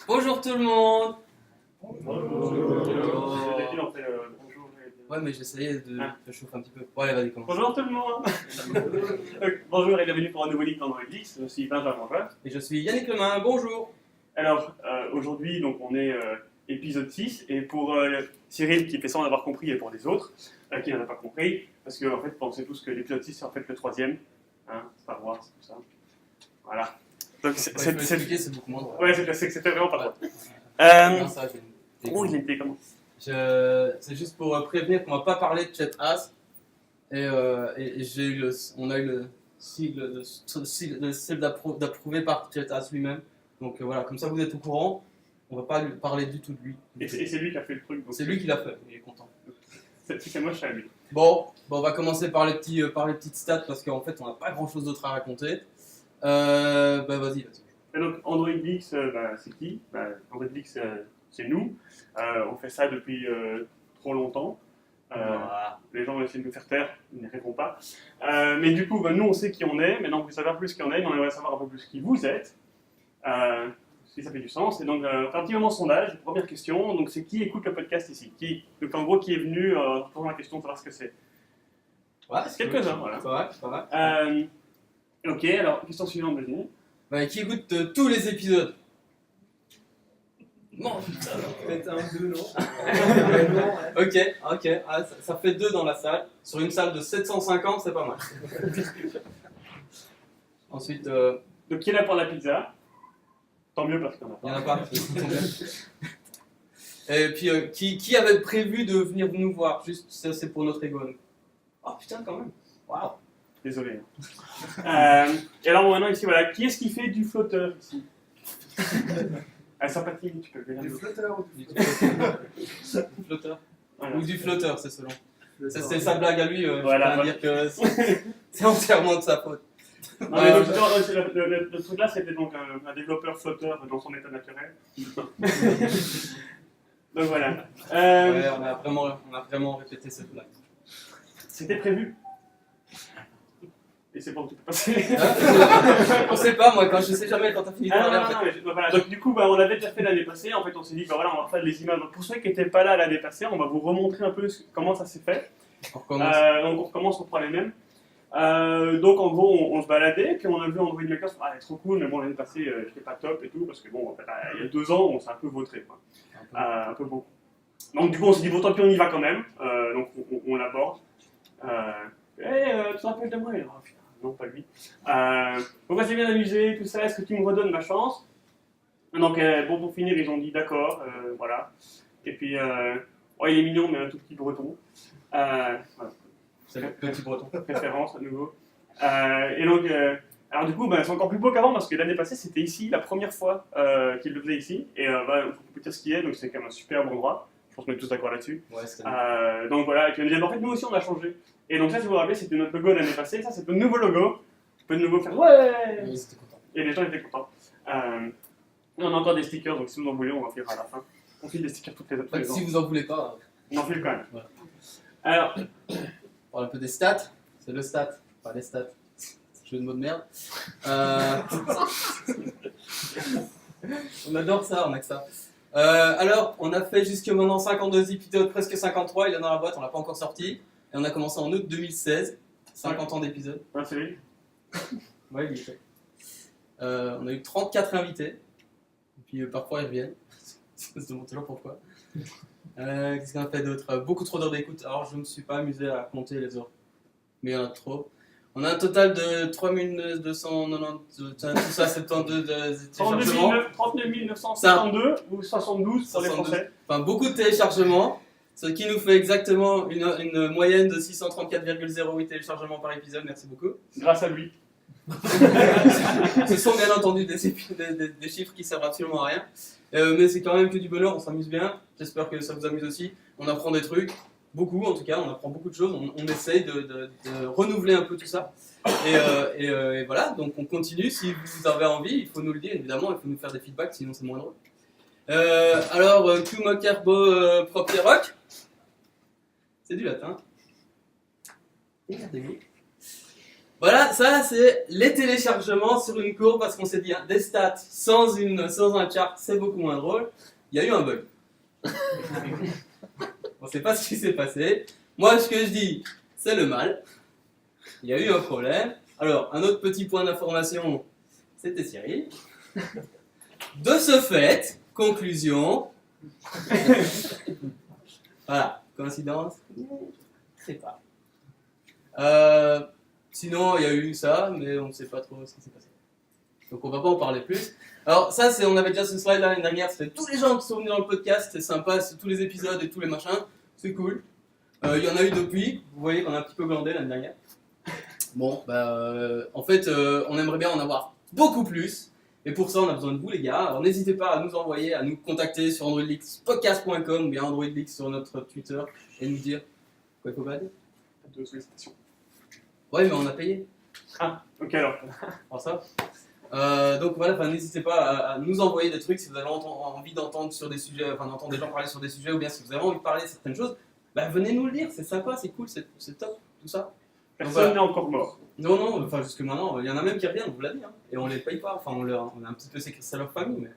Bonjour tout le monde. D'habitude, on fait bonjour. Ouais, mais j'essayais de chauffer un petit peu. Ouais, vas-y, commence. Bonjour tout le monde. Bonjour et bienvenue pour un nouveau livre d'Android X. Je suis Benjamin Joueur. Et je suis Yannick Lemain, bonjour. Alors, aujourd'hui, donc, on est épisode 6. Et pour Cyril, qui fait semblant d'avoir compris, et pour les autres, qui n'en a pas compris, parce que, en fait, pensez tous que l'épisode 6, c'est en fait le troisième. Hein, Star Wars, tout ça. Voilà. Donc, c'est beaucoup moins drôle. Ouais, c'était vraiment pas drôle. Non, ça, j'ai une- Oh, il était comment C'est juste pour prévenir qu'on va pas parler de Chet Haas. Et on a eu le sigle d'approuvé par Chet Haas lui-même. Donc voilà, comme ça vous êtes au courant. On va pas lui parler du tout de lui. Et c'est lui qui a fait le truc. Donc C'est lui qui l'a fait, il est content. Si c'est moi, je suis à lui. Bon, on va commencer par les petites stats parce qu'en fait on n'a pas grand chose d'autre à raconter. Vas-y. Et donc, Android X, c'est qui Android X, c'est nous. On fait ça depuis trop longtemps. Voilà. Les gens ont essayé de nous faire taire, ils n'y répondent pas. Mais du coup, nous, on sait qui on est. Maintenant que vous savez un peu plus qui on est, on aimerait savoir un peu plus qui vous êtes. Si ça fait du sens. Et donc, on fait un petit moment sondage. Première question, donc c'est qui écoute le podcast ici Donc, en gros, qui est venu pour la question de savoir ce que c'est. Ouais, Quelques-uns, voilà. C'est pas vrai. Ok, alors, question suivante, vas-y. Qui écoute tous les épisodes. Non, putain, peut-être un 2, non. Ok, ça fait 2 dans la salle. Sur une salle de 750, c'est pas mal. Ensuite, Donc, qui est là pour la pizza? Tant mieux parce qu'il n'y en a il n'y pas. en a pas. Et puis, qui avait prévu de venir nous voir? Juste, ça, c'est pour notre ego. Oh putain, quand même. Waouh. Désolé. Et alors maintenant ici, voilà, qui est-ce qui fait du flotteur ici? Sympathie, tu peux venir. Du flotteur ou Du flotteur. Voilà. Ou du flotteur, c'est selon. C'est sa blague à lui. Voilà, je peux dire que c'est entièrement de sa faute. Non, mais donc, le truc là, c'était donc un développeur flotteur dans son état naturel. Donc voilà. Ouais, on a vraiment répété cette blague. C'était prévu. Et c'est bon, tout est passé. On sait pas, moi, je sais jamais quand t'as fini de parler. En fait. Voilà. Donc du coup, on l'avait déjà fait l'année passée. En fait, on s'est dit, voilà, on va faire les images. Donc, pour ceux qui n'étaient pas là l'année passée, on va vous remontrer un peu comment ça s'est fait. On recommence. Donc on recommence, on prend les mêmes. Donc en gros, on se baladait, puis on a vu Android Maker, elle est trop cool, mais bon, l'année passée, j'étais pas top et tout, parce que bon, en fait, il y a 2 ans, on s'est un peu vautré, quoi. Un peu beaucoup. Donc du coup, on s'est dit, bon, tant pis, on y va quand même. Donc on l'aborde. Tu te rappelles de moi? Oh, putain, non, pas lui. Donc on s'est bien amusé, tout ça, est-ce que tu me redonnes ma chance? Donc bon, pour finir, ils ont dit d'accord, voilà. Et puis, oh, il est mignon, mais un tout petit breton. Voilà. C'est le petit breton. Référence à nouveau. Et donc, alors du coup, c'est encore plus beau qu'avant parce que l'année passée, c'était ici, la première fois qu'il le faisait ici. Et on peut dire ce qu'il est, donc c'est quand même un superbe endroit. Je pense qu'on est tous d'accord là-dessus. Ouais, c'était Donc voilà, et puis on disait, en fait, nous aussi, on a changé. Et donc ça, si vous vous rappelez, c'était notre logo l'année passée. Ça, c'est notre nouveau logo. On peut de nouveau faire ouais. Oui, c'était content. Et les gens étaient contents. On a encore des stickers, donc si vous en voulez, on va faire à la fin. On file des stickers toutes les autres. Si vous en voulez pas, On en file quand même. Voilà. Alors, on parle un peu des stats. C'est le stat, pas les stats. Jeu de mots de merde. On adore ça, on a que ça. Alors, on a fait jusque maintenant 52 épisodes, presque 53. Il est dans la boîte, on l'a pas encore sorti. Et on a commencé en août 2016. 50 ans d'épisodes. c'est lui. Ouais, il est fait. On a eu 34 invités. Et puis parfois ils reviennent. On se demande toujours pourquoi. Qu'est-ce qu'on a fait d'autre? Beaucoup trop d'heures d'écoute. Alors je me suis pas amusé à compter les heures. Mais il y en a trop. On a un total de 3290, tout ça, 72 téléchargements. 39 972 ou 72 pour les 72. Français. Enfin, beaucoup de téléchargements. Ce qui nous fait exactement une moyenne de 634,08 téléchargements par épisode. Merci beaucoup. Grâce à lui. Ce sont bien entendu des chiffres qui servent absolument à rien. Mais c'est quand même que du bonheur, on s'amuse bien. J'espère que ça vous amuse aussi. On apprend des trucs, beaucoup en tout cas, on apprend beaucoup de choses. On essaye de renouveler un peu tout ça. Et voilà, donc on continue. Si vous avez envie, il faut nous le dire évidemment, il faut nous faire des feedbacks, sinon c'est moins drôle. Alors, Q Mocarbo Propre Rock, c'est du latin. Regardez-vous. Voilà, ça c'est les téléchargements sur une courbe parce qu'on s'est dit hein, des stats sans un chart c'est beaucoup moins drôle. Il y a eu un bug. On ne sait pas ce qui s'est passé. Moi ce que je dis c'est le mal. Il y a eu un problème. Alors un autre petit point d'information, c'était Cyril. De ce fait, conclusion. Voilà, coïncidence? Je sais pas. Sinon, il y a eu ça, mais on ne sait pas trop ce qui s'est passé. Donc on va pas en parler plus. Alors ça, on avait déjà ce slide l'année dernière, c'était tous les gens qui sont venus dans le podcast, c'est sympa, c'est tous les épisodes et tous les machins, c'est cool. Il y en a eu depuis, vous voyez qu'on a un petit peu glandé l'année dernière. Bon, en fait, on aimerait bien en avoir beaucoup plus. Et pour ça, on a besoin de vous, les gars. Alors, n'hésitez pas à nous envoyer, à nous contacter sur androidleakspodcast.com ou bien androidleaks sur notre Twitter et nous dire quoi il faut pas dire. De sollicitation. Ouais, mais on a payé. Ah, ok alors. Pour ça. Donc voilà, n'hésitez pas à nous envoyer des trucs si vous avez envie d'entendre sur des sujets, d'entendre des gens parler sur des sujets ou bien si vous avez envie de parler de certaines choses, venez nous le dire, c'est sympa, c'est cool, c'est top, tout ça. Personne n'est encore mort. Non, jusque maintenant, il y en a même qui reviennent, on vous l'a dit, hein, et on les paye pas, on a un petit peu séquestré leur famille, mais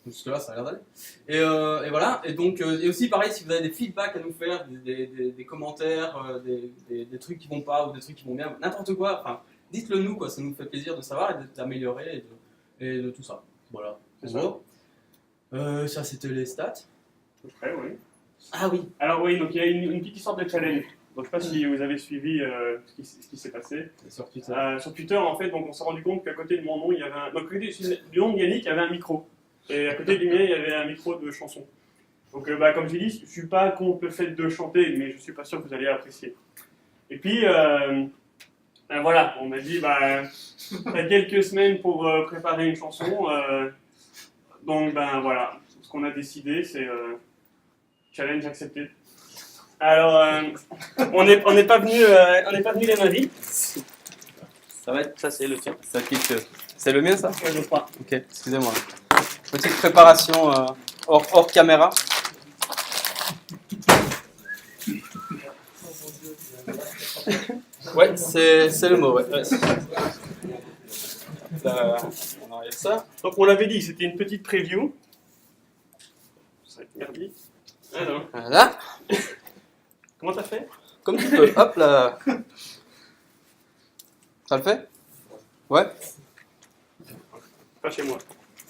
jusque là ça a l'air d'aller. Et voilà, et donc, et aussi pareil, si vous avez des feedbacks à nous faire, des commentaires, des trucs qui vont pas ou des trucs qui vont bien, n'importe quoi, dites-le nous, quoi, ça nous fait plaisir de savoir et d'améliorer et de tout ça. Voilà, c'est ça. Ça c'était les stats. Ouais, oui. Ah oui. Alors oui, donc il y a une petite histoire de challenge. Donc je ne sais pas si vous avez suivi ce qui s'est passé. Sur Twitter. Sur Twitter, en fait, donc on s'est rendu compte qu'à côté de mon nom, il y avait donc, à côté du nom de Yannick, il y avait un micro. Et à côté du mien, il y avait un micro de chanson. Donc comme je l'ai dit, je ne suis pas contre le fait de chanter, mais je ne suis pas sûr que vous allez apprécier. Et puis, voilà, on m'a dit, t'as quelques semaines pour préparer une chanson. Donc voilà, ce qu'on a décidé, c'est challenge accepté. Alors, on n'est pas venu les mains vides. Ça va être, ça c'est le tien. C'est le mien ça? Ouais, je crois. Ok, excusez-moi. Petite préparation hors caméra. Ouais, c'est le mot, ouais. Là, on enlève ça. Donc on l'avait dit, c'était une petite preview. Ça va être merdique. Alors, Voilà. comment t'as fait? Comme tu peux. Hop là. Ça le fait? Ouais. Pas chez moi.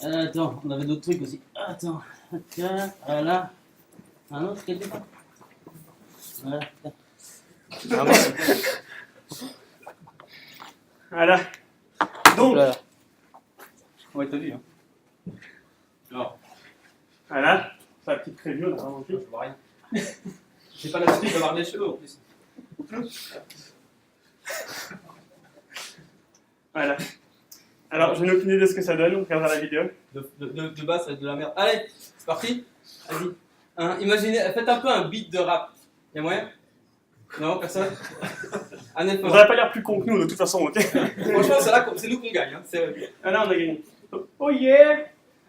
Attends, on avait d'autres trucs aussi. Attends, tiens, voilà. Un autre quelque part. Voilà. Voilà. Donc, Là. Ouais, t'as vu, hein. Alors, voilà. C'est la petite preview, on a vraiment je vois rien. J'ai pas l'habitude d'avoir des cheveux en plus. Voilà. Alors, je n'ai aucune idée de ce que ça donne, on regardera la vidéo. De base, ça va être de la merde. Allez, c'est parti. Vas-y. Imaginez, faites un peu un beat de rap. Y'a moyen? Non, personne? Vous n'aurez pas l'air plus con que nous, de toute façon, ok? Franchement, c'est nous qu'on gagne. Hein. Ah là, on a gagné. Oh yeah!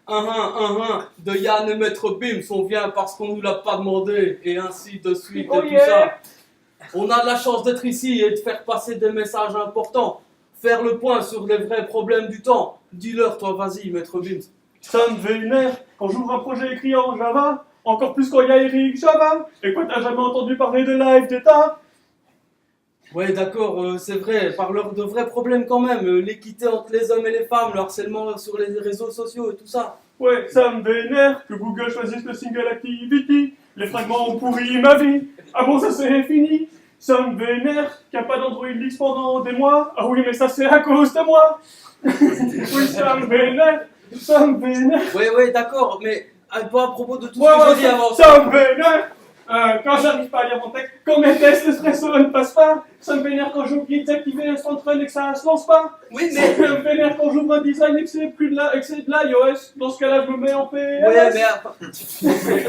De Yann et Maître Bims, on vient parce qu'on nous l'a pas demandé, et ainsi de suite, Oh et tout yeah! ça. On a de la chance d'être ici et de faire passer des messages importants. Faire le point sur les vrais problèmes du temps. Dis-leur, toi, vas-y, Maître Bims. Ça me vénère quand j'ouvre un projet écrit en Java, encore plus quand il y a Eric Java. Et quoi, t'as jamais entendu parler de live d'état? Ouais, d'accord, c'est vrai, parleur de vrais problèmes quand même. L'équité entre les hommes et les femmes, le harcèlement sur les réseaux sociaux et tout ça. Ouais, ça me vénère que Google choisisse le single activity. Les fragments ont pourri ma vie. Ah bon, ça c'est fini. Ça me vénère qu'il n'y a pas d'Android Leaks pendant des mois. Ah oui, mais ça c'est à cause de moi. Oui, ça me vénère. Ça me vénère. Ouais, d'accord, mais pas à propos de tout Ouais, ce que j'ai dit avant. ça me vénère. Quand j'arrive pas à lire mon texte, quand mes tests espresso ne passent pas, ça me vénère quand j'oublie de désactiver Instant Run et que ça se lance pas. Oui, Ça mais... me vénère quand j'ouvre un design et que c'est plus de la, et que c'est de l'iOS. Dans ce cas-là, je me mets en PLS. Ouais, mais...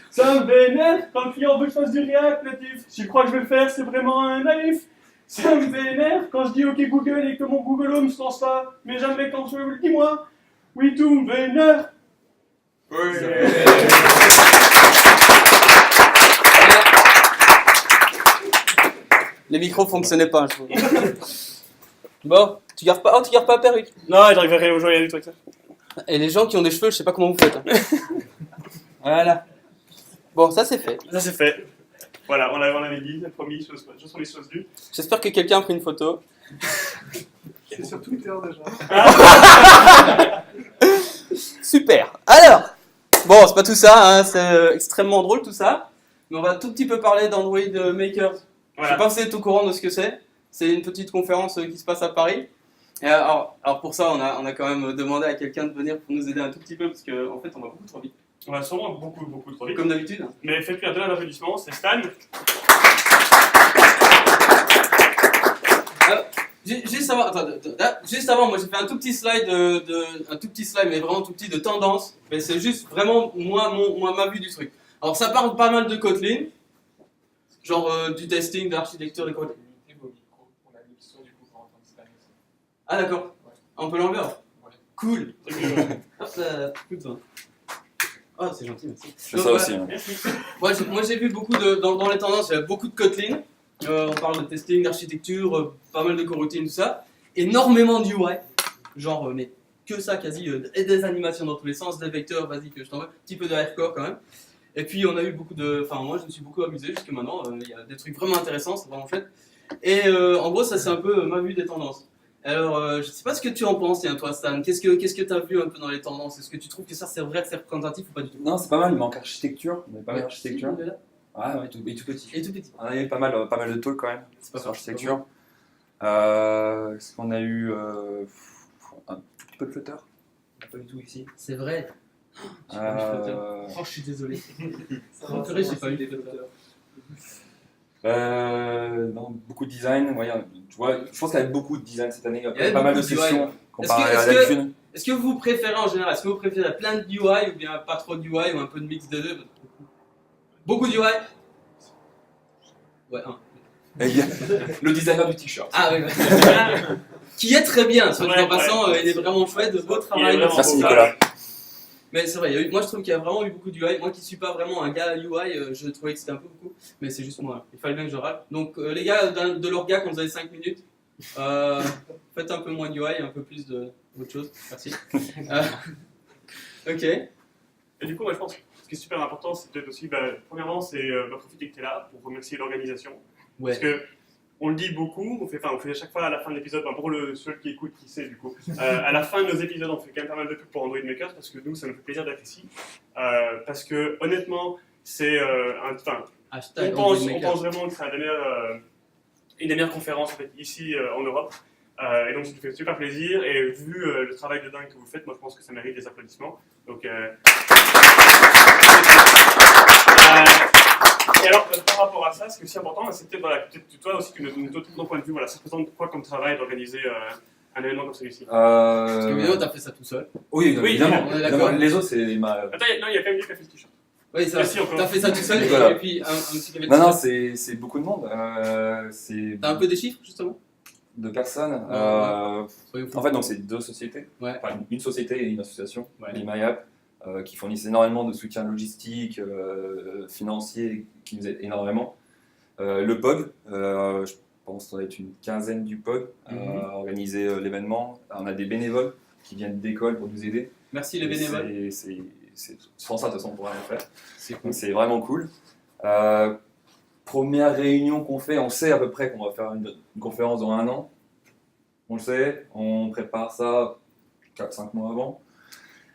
Ça me vénère quand le client veut que je fasse du React Native. Si je crois que je vais le faire, c'est vraiment un naïf. Ça me vénère quand je dis OK Google et que mon Google Home se lance pas. Mais jamais quand je le dis moi. Oui, tout me vénère. Les micros fonctionnaient pas, je trouve. Bon, tu gardes pas la perruque. Non, j'arriverai aux gens, il y a des trucs ça. Et les gens qui ont des cheveux, je sais pas comment vous faites. Hein. Voilà. Bon, ça c'est fait. Ça c'est fait. Voilà, on avait dit, c'est promis, chose sur les choses dues. J'espère que quelqu'un a pris une photo. C'est sur Twitter déjà. Super. Alors, bon, c'est pas tout ça, hein, c'est extrêmement drôle tout ça. Mais on va un tout petit peu parler d'Android Makers. Je sais pas si vous êtes au courant de ce que c'est. C'est une petite conférence qui se passe à Paris. Et alors pour ça, on a quand même demandé à quelqu'un de venir pour nous aider un tout petit peu parce qu'en fait, on va beaucoup trop vite. On va sûrement beaucoup trop vite. Comme d'habitude. Mais faites-lui un tonnerre d'applaudissements, c'est Stan. Juste avant, moi j'ai fait un tout petit slide mais vraiment tout petit de tendance. Mais c'est juste vraiment ma vue du truc. Alors ça parle pas mal de Kotlin, genre du testing, de l'architecture de Kotlin. Ah d'accord. On peut l'enlever alors. Cool. Hop là, coup de soin. Oh c'est gentil, merci. Je fais ça aussi. Hein. Moi j'ai vu beaucoup dans les tendances, il y a beaucoup de Kotlin. On parle de testing, d'architecture, pas mal de coroutines, tout ça. Énormément de UI. Genre, mais que ça quasi. Et des animations dans tous les sens, des vecteurs, vas-y que je t'envoie. Un petit peu de hardcore quand même. Et puis on a eu beaucoup de. Enfin, moi je me suis beaucoup amusé jusque maintenant. Il y a des trucs vraiment intéressants, c'est vraiment chouette. Et en gros, ça c'est un peu ma vue des tendances. Alors, je sais pas ce que tu en penses, tiens, toi Stan. Qu'est-ce que tu as vu un peu dans les tendances? Est-ce que tu trouves que ça c'est vrai que c'est représentatif ou pas du tout? Non, c'est pas mal, il manque architecture. On avait pas mal d'architecture. Si, il est là. Ouais, tout petit. Et tout petit. On a eu pas mal de talks quand même C'est pas sur grave, l'architecture. Est-ce qu'on a eu un tout petit peu de Flutter? Pas du tout ici. C'est vrai. J'ai pas eu de Flutter. Oh, je suis désolé. J'ai pas eu des Flutter. Non, beaucoup de design. Ouais, tu vois, je pense qu'il y avait beaucoup de design cette année. Il y avait a pas mal de beaucoup de sessions UI. comparé à Est-ce que- d'habitude. Est-ce que vous préférez en général, est-ce que vous préférez plein de UI ou bien pas trop de UI ou un peu de mix des deux? Beaucoup de UI? Ouais, un. Et il y a le designer du t-shirt. Ah oui, qui est très bien, soit dit en Ouais, passant, ouais. il est vraiment chouette, beau Il est travail. vraiment Merci beau. Nicolas. Mais c'est vrai, moi je trouve qu'il y a vraiment eu beaucoup de UI. Moi qui suis pas vraiment un gars UI, je trouvais que c'était un peu beaucoup, mais c'est juste moi, il fallait bien que je râle. Donc les gars de l'orga, quand vous avez 5 minutes, faites un peu moins de UI et un peu plus d'autre chose. Merci. Ok. Et du coup, moi je pense que ce qui est super important, c'est peut-être aussi, premièrement, c'est profiter que tu es là pour remercier l'organisation. Ouais. Parce que on le dit beaucoup, on fait à chaque fois à la fin de l'épisode, pour le seul qui écoute, qui sait du coup, à la fin de nos épisodes, on fait quand même pas mal de pubs pour Android Makers parce que nous, ça nous fait plaisir d'être ici. Parce que honnêtement, c'est Hashtag on Android pense Makers. vraiment que c'est une des meilleures conférences en fait, ici en Europe. Et donc ça nous fait super plaisir. Et vu le travail de dingue que vous faites, moi je pense que ça mérite des applaudissements. Donc, et alors, par rapport à ça, ce qui est aussi important, c'est peut-être toi aussi que de ton point de vue, voilà, ça représente quoi comme travail d'organiser un événement comme celui-ci? Parce que évidemment, t'as fait ça tout seul. Oui, Oui, évidemment. on est d'accord. Les autres, c'est ma. Attends, non, il y a quand même lui qui a fait le t-shirt. Oui, ça. Merci encore. T'as fait ça tout seul Voilà. et puis un petit qui avait Non, le c'est beaucoup de monde. C'est T'as un peu des chiffres justement? de personnes. Soyons fous. En fait, donc c'est deux sociétés. Ouais. Enfin, une société et une association, Ouais. l'IMAYAP, qui fournissent énormément de soutien logistique, financier, qui nous aident énormément. Le POG, je pense que ça doit être une quinzaine du POG à organiser l'événement. On a des bénévoles qui viennent d'école pour nous aider. Merci les bénévoles. Sans ça, de toute façon, on ne pourrait rien faire. C'est cool. Donc c'est vraiment cool. Première réunion qu'on fait, on sait à peu près qu'on va faire une conférence dans 1 an. On le sait, on prépare ça 4-5 mois avant.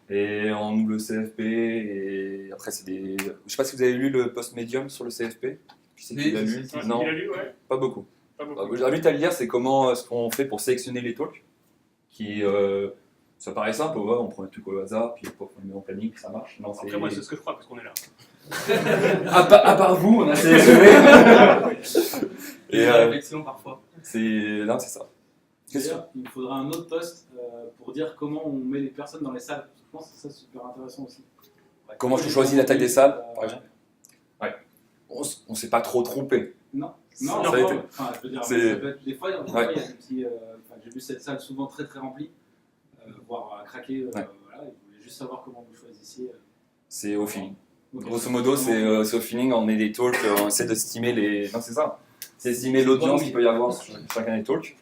Et on ouvre le CFP. Et après, c'est des. Je ne sais pas si vous avez lu le post Medium sur le CFP. Qui c'est qui l'a lu? Ouais, Non, il a lu, ouais. pas beaucoup. Pas beaucoup. J'invite à le lire, c'est comment ce qu'on fait pour sélectionner les talks. Qui, ça paraît simple, ouais, on prend un truc au hasard, puis on met en planning, ça marche. Non, Après, moi, c'est ce que je crois, parce qu'on est là. à part vous, on a sélectionné. Et la réflexion parfois. Non, c'est ça. D'ailleurs, il faudra un autre post pour dire comment on met les personnes dans les salles. Je pense que c'est ça super intéressant aussi. Comment je choisis la taille des salles, par exemple. Ouais. On ne s'est pas trop trompé. Non, Ça a non, été. enfin, je veux dire, C'est- ça peut être, des fois, il y a Ouais. des petits. J'ai vu cette salle souvent très très remplie, voire à craquer. Ouais. Voilà, je voulais juste savoir comment vous choisissiez. C'est au feeling. Ok. Grosso modo, c'est au feeling, on met des talks, on essaie d'estimer les. Non, c'est ça. C'est estimer l'audience qu'il peut y avoir sur chacun des talks.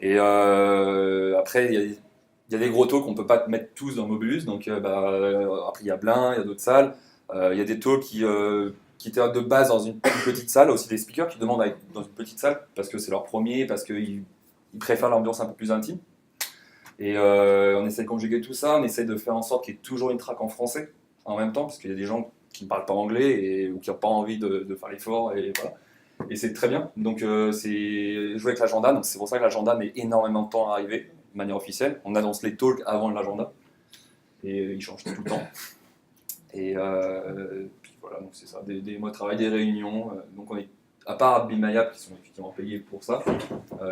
Et après, il y a des gros talks qu'on ne peut pas mettre tous dans Mobius. Donc après, il y a Blin, il y a d'autres salles. Il y a des talks qui étaient de base dans une petite salle, aussi des speakers qui demandent à être dans une petite salle parce que c'est leur premier, parce qu'ils préfèrent l'ambiance un peu plus intime. Et on essaie de conjuguer tout ça, on essaie de faire en sorte qu'il y ait toujours une track en français en même temps, parce qu'il y a des gens qui ne parlent pas anglais ou qui n'ont pas envie de faire l'effort. Et voilà. Et c'est très bien. Donc c'est jouer avec l'agenda. Donc c'est pour ça que l'agenda met énormément de temps à arriver de manière officielle. On annonce les talks avant l'agenda et il change tout le temps. Et puis voilà, donc c'est ça, des mois de travail, des réunions. Donc on est, à part Abimaya qui sont effectivement payés pour ça,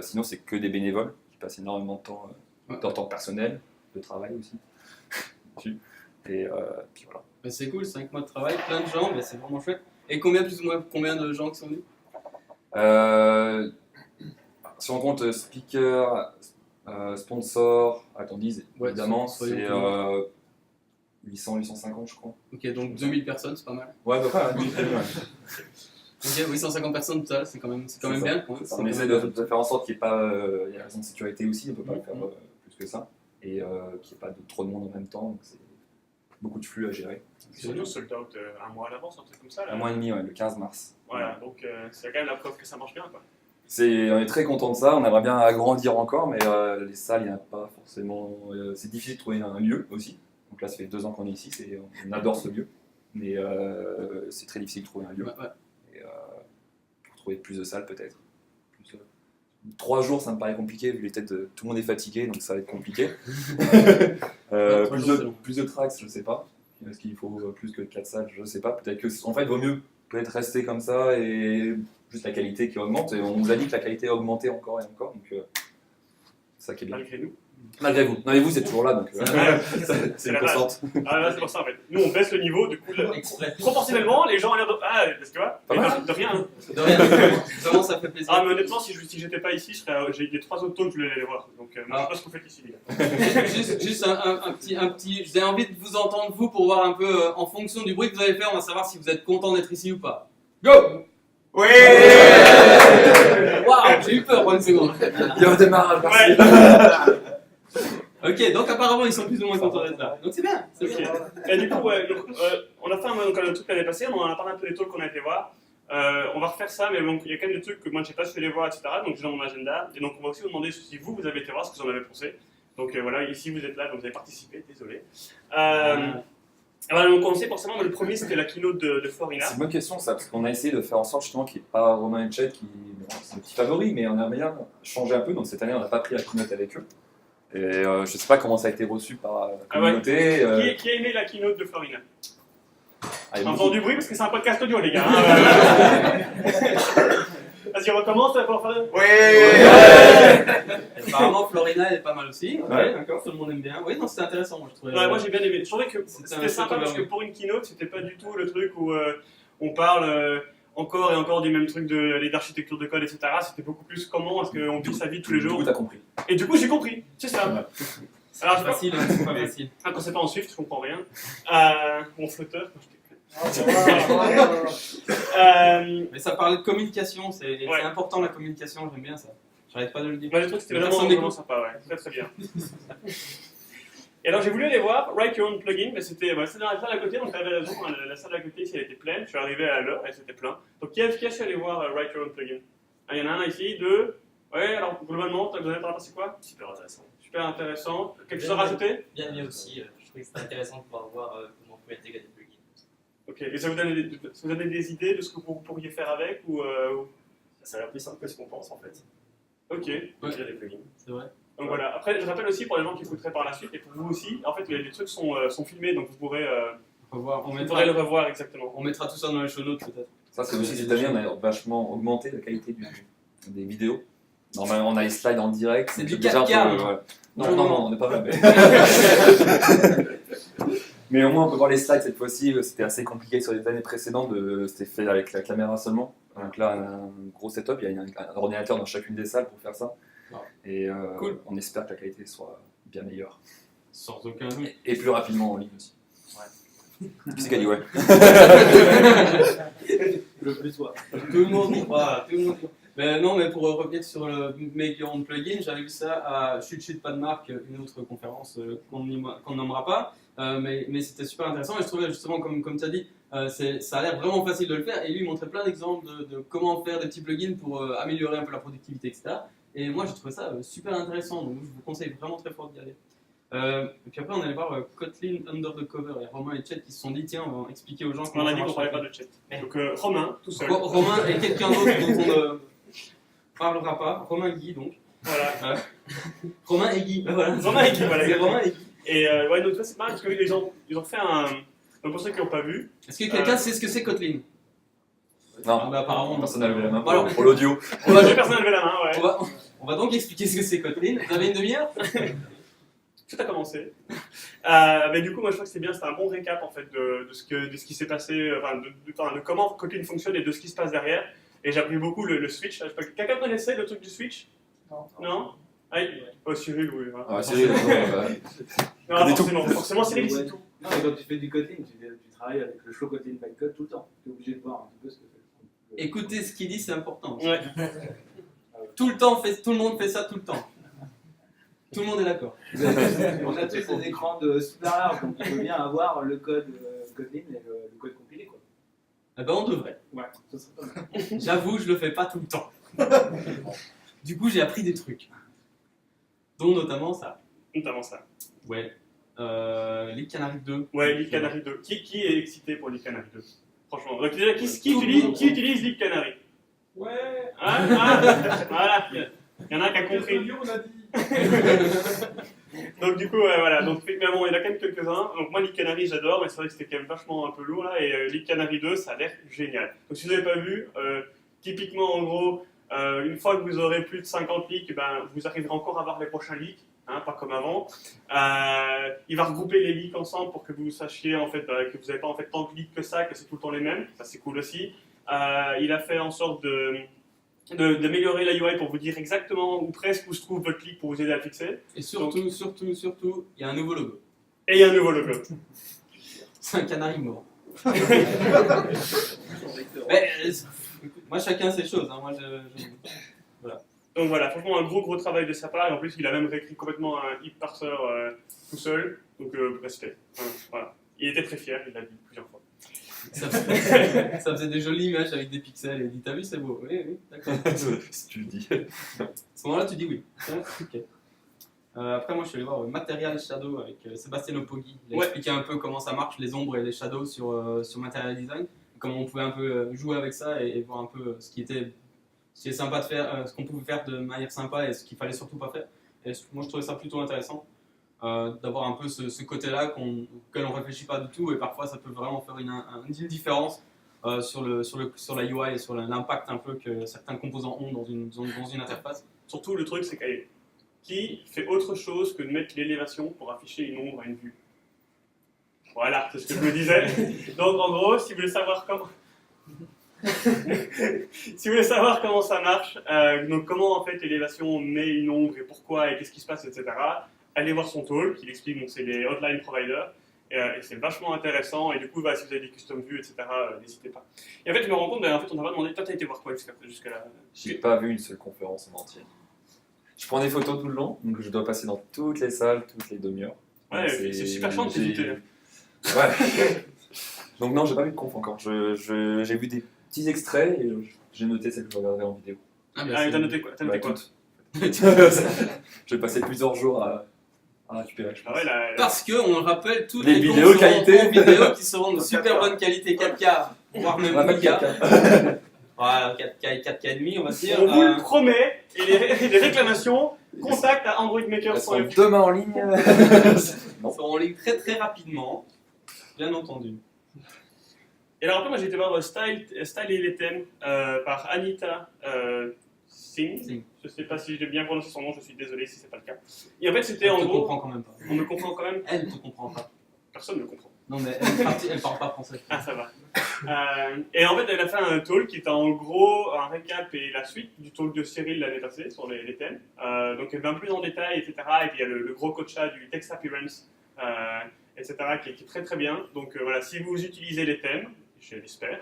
sinon c'est que des bénévoles qui passent énormément de temps, temps personnel, de travail aussi. Et puis voilà. Bah, c'est cool, 5 mois de travail, plein de gens, mais c'est vraiment chouette. Et combien de gens qui sont venus? Si on compte speaker, sponsor, attendees, évidemment, c'est 800-850 je crois. Ok, donc 2000 personnes, c'est pas mal. Ouais, donc ouais. Ok, 850 personnes total, c'est quand même bien. Quand même. On essaie de faire en sorte qu'il n'y ait pas, il y a la raison de sécurité aussi, on ne peut pas le faire plus que ça, et qu'il n'y ait pas trop de monde en même temps, donc c'est beaucoup de flux à gérer. C'est surtout sold out un mois à l'avance, un truc comme ça. Là. Un mois et demi, ouais, le 15 mars. Voilà, donc c'est quand même la preuve que ça marche bien, quoi. On est très content de ça, on aimerait bien agrandir encore, mais les salles, il n'y en a pas forcément. C'est difficile de trouver un lieu aussi. Donc là, ça fait 2 ans qu'on est ici, on adore ce lieu, mais c'est très difficile de trouver un lieu. Ouais. Et pour trouver plus de salles, peut-être. 3 jours, ça me paraît compliqué, vu les têtes de tout le monde est fatigué, donc ça va être compliqué. Plus de tracks, je sais pas. Est-ce qu'il faut plus que 4 salles, je sais pas. Peut-être que, en fait, il vaut mieux peut-être rester comme ça et juste la qualité qui augmente. Et on nous a dit que la qualité a augmenté encore et encore, donc c'est ça qui est bien. Malgré nous. Malgré vous. Non mais vous êtes toujours là, donc c'est une la constante. Ah là, c'est pour ça en fait. Nous on baisse le niveau, du coup, proportionnellement, les gens ont l'air de. Ah, parce que vois, Pas mal. de rien. Hein. De rien, vraiment ça fait plaisir. Ah, mais honnêtement, si j'étais pas ici, j'ai des 3 autres talks que je voulais aller voir. Donc, je sais pas ce que vous faites ici, les gars. Juste un petit. J'ai envie de vous entendre vous pour voir un peu en fonction du bruit que vous avez fait, on va savoir si vous êtes content d'être ici ou pas. Go! Oui. Waouh, j'ai eu peur pour une seconde. Il y a un démarrage, merci. Ok, donc apparemment ils sont plus ou moins contents d'être là. Donc c'est bien, c'est Ok. bien. Et du coup, ouais, donc, on a fait un truc l'année passée, on en a parlé un peu des talks qu'on a été voir. On va refaire ça, mais bon, il y a quand même des trucs que moi je sais pas si je vais les voir, etc. Donc j'ai dans mon agenda. Et donc on va aussi vous demander si vous avez été voir, ce que vous en avez pensé. Donc voilà, ici vous êtes là, donc vous avez participé, désolé. Voilà, donc on sait forcément, mais le premier c'était la keynote de Florina. C'est une bonne question ça, parce qu'on a essayé de faire en sorte justement qu'il n'y ait pas Romain et Chet qui. Bon, c'est un petit favori, mais on a bien changé un peu, donc cette année on n'a pas pris la keynote avec eux. Et je sais pas comment ça a été reçu par la communauté. Qui a aimé la keynote de Florina? Allez, Entend du bruit parce que c'est un podcast audio, les gars. Hein. Vas-y, on recommence pour faire. Apparemment Florina elle est pas mal aussi. Ouais. D'accord, tout le monde aime bien. Oui, non, c'était intéressant, moi je trouvais. Ouais, moi j'ai bien aimé. Je trouvais que C'était c'était un sympa peu parce que overview. pour une keynote, c'était pas du tout le truc où on parle encore et encore du même truc d'architecture de code, etc. C'était beaucoup plus comment est-ce qu'on vit sa vie tous les Du jours. coup, t'as compris. Et du coup, j'ai compris. C'est ça. Alors, C'est je sais pas. facile, hein, c'est pas facile. Quand c'est pas en Swift, je comprends rien. Mon flotteur. Mais ça parlait de communication, c'est Ouais. important la communication, j'aime bien ça. J'arrête pas de le dire. Moi, j'ai trouvé que c'était Mais vraiment, personne vraiment n'écoute. sympa, ouais. Très très bien. Et alors, j'ai voulu aller voir Write Your Own Plugin, mais c'était dans la salle à côté, donc t'avais raison, la salle à côté, ici, elle était pleine. Je suis arrivé à l'heure et c'était plein. Donc, qui a su aller voir Write Your Own Plugin? Il y en a un ici, 2. Ouais, alors, globalement, vous avez pensé quoi? Super intéressant. Super intéressant. Quelque chose à rajouter? Bien aimé aussi, je trouvais que c'était intéressant de pouvoir voir comment on peut intégrer des plugins. Ok, et ça vous donne des idées de ce que vous pourriez faire avec ou Ça a l'air plus simple que ce qu'on pense en fait. Ok, Intégrer des plugins. C'est vrai. donc voilà. Après, je rappelle aussi pour les gens qui écouteraient par la suite, et pour vous aussi, en fait, les trucs sont filmés, donc vous pourrez On va voir. vous pourrez le revoir exactement. On mettra tout ça dans les show notes peut-être. Ça, c'est aussi cette année, on a vachement augmenté la qualité des vidéos. Normalement, on a les slides en direct. C'est du déjà 4K, un peu, hein. ouais. Non, on n'est pas là. Mais au moins, on peut voir les slides cette fois-ci. C'était assez compliqué sur les années précédentes. C'était fait avec la caméra seulement. Donc là, on a un gros setup. Il y a un ordinateur dans chacune des salles pour faire ça. Wow. Et Cool. on espère que la qualité soit bien meilleure. Sans aucun doute. Et plus rapidement en ligne aussi. C'est gagné, ouais. Le plus soir. Tout le monde y croit, tout le monde y croit. Mais non, mais pour revenir sur le Make Your Own Plugin, j'avais vu ça à Chut pas de marque, une autre conférence qu'on nommera pas, mais c'était super intéressant et je trouvais justement, comme tu as dit, ça a l'air vraiment facile de le faire et lui il montrait plein d'exemples de comment faire des petits plugins pour améliorer un peu la productivité, etc. Et moi j'ai trouvé ça super intéressant, donc je vous conseille vraiment très fort d'y aller. Et puis après on allait voir Kotlin Under the Cover et Romain et Chet qui se sont dit tiens on va expliquer aux gens On comment a ça dit qu'on marche. parlait pas de chat. Donc Romain, tout seul. Romain et quelqu'un d'autre dont on ne parlera pas. Romain et Guy donc. Voilà. Romain et Guy. Voilà. Romain et Guy, voilà. C'est Romain et Guy. Et ouais, donc ça c'est marrant parce qu'ils ont fait un. Donc pour ceux qui n'ont pas vu, Est-ce que quelqu'un sait ce que c'est Kotlin? Non, Ah bah apparemment personne n'a levé la main Bon, alors, pour l'audio. deux personnes levé la main, ouais. on va donc expliquer ce que c'est Kotlin. Vous avez une demi-heure? Tout a commencé. Mais du coup, moi je crois que c'est bien, c'est un bon récap en fait de ce qui s'est passé, de comment Kotlin fonctionne et de ce qui se passe derrière. Et j'ai appris beaucoup le switch. Je sais pas, quelqu'un connaissait le truc du switch? Non. Ah, oh, Cyril, oui. Voilà. Ah, Cyril, Non, forcément, Cyril, c'est tout. Non, mais quand tu fais du Kotlin, tu travailles avec le show Kotlin bytecode tout le temps. Tu es obligé de voir un petit peu ce que fait. Écoutez ce qu'il dit, c'est important. Ouais. Tout le monde fait ça tout le temps. Tout le monde est d'accord. On a tous des écrans de super large, donc il faut bien avoir le code Kotlin et le code compilé, quoi. Eh ben on devrait. Ouais, ça serait pas mal. J'avoue, je le fais pas tout le temps. Du coup, j'ai appris des trucs. Dont notamment ça. Notamment ça. Ouais. Lead Canary 2. Ouais, Lead Canary 2. Qui est excité pour Lead Canary 2? Franchement. Donc déjà, qui utilise Lead Canary? Ouais. Voilà. Il y en a qui a compris. On a dit. Donc du coup, voilà. Donc mais bon, il y en a quand même quelques-uns. Donc moi, Lead Canary, j'adore, mais c'est vrai que c'était quand même vachement un peu lourd là. Et Lead Canary 2, ça a l'air génial. Donc si vous n'avez pas vu, typiquement en gros, une fois que vous aurez plus de 50 leaks, ben, vous arriverez encore à avoir les prochains leaks. Hein, pas comme avant. Il va regrouper les leaks ensemble pour que vous sachiez en fait que vous n'avez pas en fait tant de leaks que ça, que c'est tout le temps les mêmes. Ça c'est cool aussi. Il a fait en sorte d'améliorer la UI pour vous dire exactement ou presque où se trouve votre leak pour vous aider à le fixer. Et surtout, il y a un nouveau logo. Et il y a un nouveau logo. C'est un canari mort. Mais, moi, chacun ses choses. Hein. Moi, Donc voilà, franchement un gros travail de sa part. Et en plus, il a même réécrit complètement un heap parser tout seul. Donc respect. Voilà. Il était très fier, il l'a dit plusieurs fois. ça faisait des jolies images avec des pixels. Et il dit t'as vu, c'est beau. Oui, d'accord. Si tu le dis. À ce moment-là, tu dis oui. Ouais, ok. Après, moi, je suis allé voir Material Shadow avec Sébastien Opogui. Il a expliqué un peu comment ça marche, les ombres et les shadows sur Material Design. Comment on pouvait un peu jouer avec ça et voir un peu ce qui était sympa de faire, ce qu'on pouvait faire de manière sympa et ce qu'il fallait surtout pas faire. Et moi, je trouvais ça plutôt intéressant d'avoir un peu ce côté-là auquel on réfléchit pas du tout et parfois ça peut vraiment faire une différence sur la UI et sur l'impact un peu que certains composants ont dans une interface. Surtout le truc, c'est qui fait autre chose que de mettre l'élévation pour afficher une ombre à une vue. Voilà, c'est ce que je me disais. Donc en gros, si vous voulez savoir comment ça marche, donc comment en fait l'élévation met une ombre et pourquoi et qu'est-ce qui se passe, etc. Allez voir son talk, il explique, donc c'est les Outline Providers, et c'est vachement intéressant, et du coup, si vous avez des custom views, etc., n'hésitez pas. Et en fait, je me rends compte, en fait, on t'a pas demandé, toi, t'as été voir quoi jusqu'à là? J'ai pas vu une seule conférence en entier. Je prends des photos tout le long, donc je dois passer dans toutes les salles, toutes les demi-heures. Ouais, c'est super chiant de t'éviter. Ouais. Donc non, j'ai pas vu de conf encore. J'ai vu des petits extraits et j'ai noté celles que je regarderai en vidéo. Ah, t'as noté quoi? Toutes. J'ai passé plusieurs jours à récupérer, je pense. Ah ouais, Parce que, on le rappelle, toutes Les les vidéos confs qualité. seront en vidéo qui seront de super bonne qualité, 4K, voire même 8K. Voilà, 4K et demi, on va dire. on vous le promet, et les réclamations, contact à androidmaker.fr. Elles seront demain en ligne. Ils seront en ligne très très rapidement, bien entendu. Et alors après, moi j'ai été voir Style et les thèmes par Anita Singh. Je sais pas si j'ai bien prononcé son nom, je suis désolé si c'est pas le cas. Et en fait, c'était en Elle te gros. comprend quand même pas. On me comprend quand même. Elle te comprend pas. Personne ne comprend. Non mais elle parle pas français. Ah, ça va. Et en fait, elle a fait un talk qui était en gros un récap et la suite du talk de Cyril l'année passée sur les thèmes. Donc elle va un peu plus en détail, etc. Et puis il y a le gros coacha du Text Appearance, etc. qui est très très bien. Donc voilà, si vous utilisez les thèmes, je l'espère,